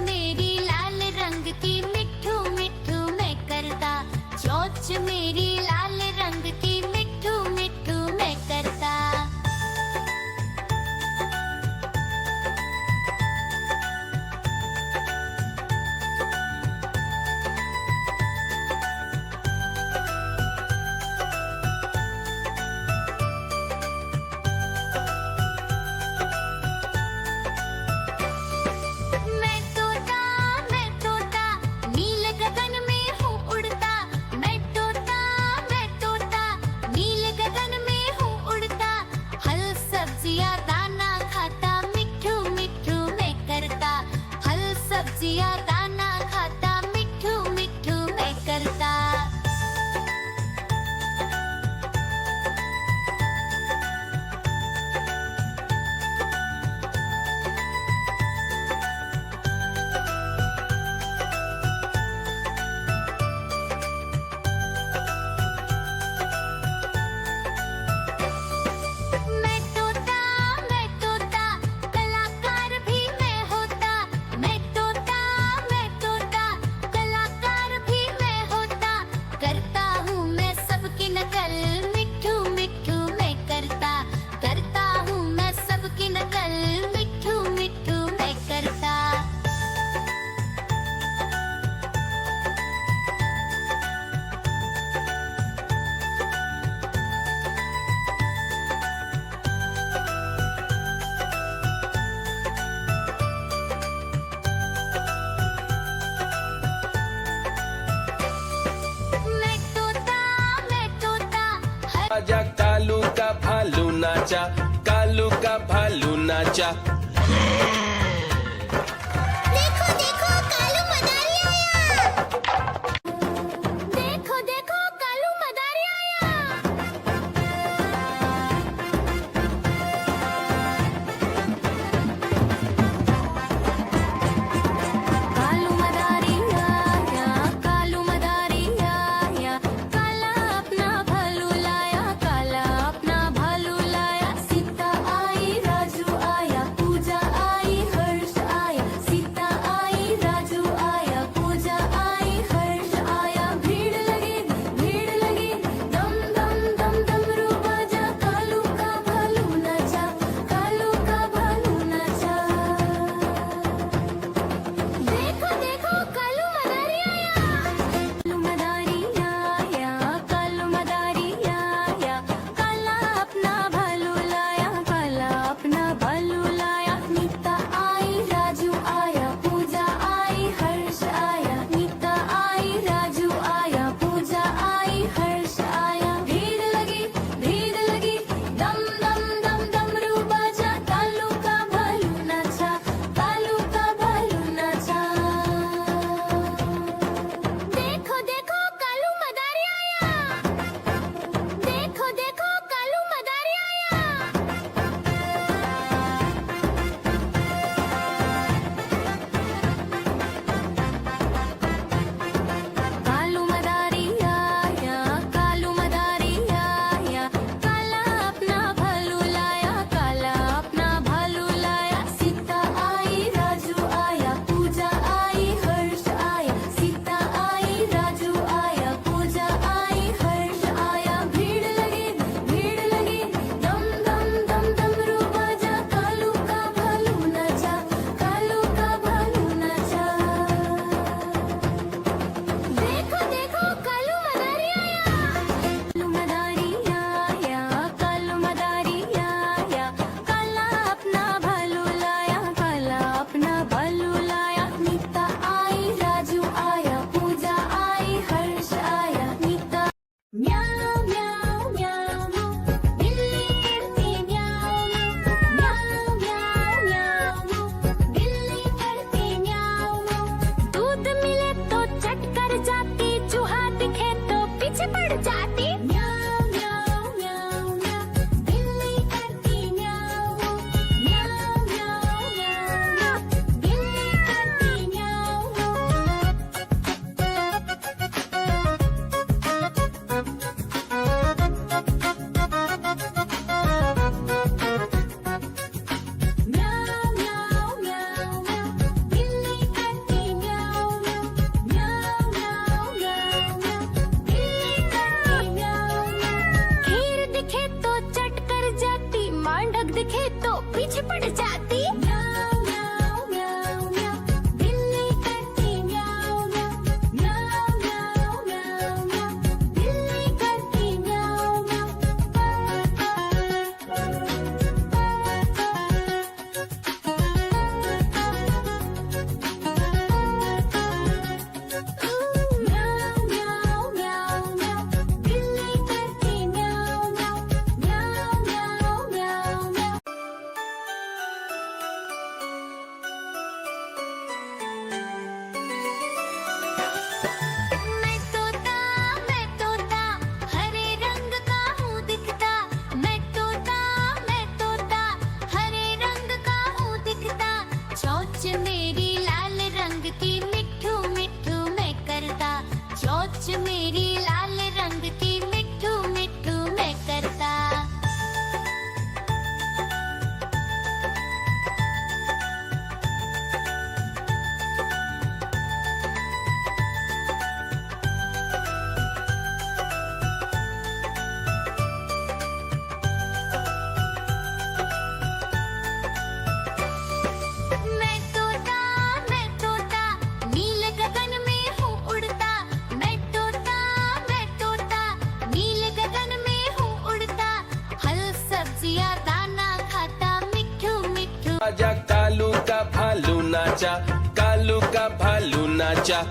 मेरी लाल रंग की मिट्ठू मिट्ठू मैं करता, चोंच मेरी लाल रंग की मिट्ठू मिट्ठू मैं करता। मैं तोता नील गगन में हूँ उड़ता। मैं तोता नील गगन में हूँ उड़ता। फल सब्जियाँ दाना खाता, मिट्ठू मिट्ठू मैं करता। फल सब्जियाँ दाना खाता, मिट्ठू मिट्ठू मैं करता। मैं तोता कलाकार भी मैं होता। मैं तोता कलाकार भी मैं होता। करता हूँ मैं सबकी नकल, मिट्ठू मिट्ठू मैं करता। करता हूँ मैं सबकी नकल, मिट्ठू मिट्ठू मैं करता। मैं तोता आजा कालू का भालू नाचा, कालू का भालू नाचा। देखो देखो कालू मदारी आया। देखो देखो कालू मदारी आया। कालू मदारी आया, कालू मदारी आया। काला अपना भालू लाया, काला अपना भालू लाया। सीता आई, राजू आया, पूजा आई, चोच मेरी लाल रंग की मिठू मिठू मैं करता, चोच मेरी लाल रंग की मिठू मिठू मैं करता। मैं तोता नीले गगन में हूँ उड़ता, मैं तोता नीले गगन में हूँ उड़ता, फल सब्जियाँ दाना खाता मिठू मिठू। आजा कालू का भालू नाचा, कालू का भालू नाचा।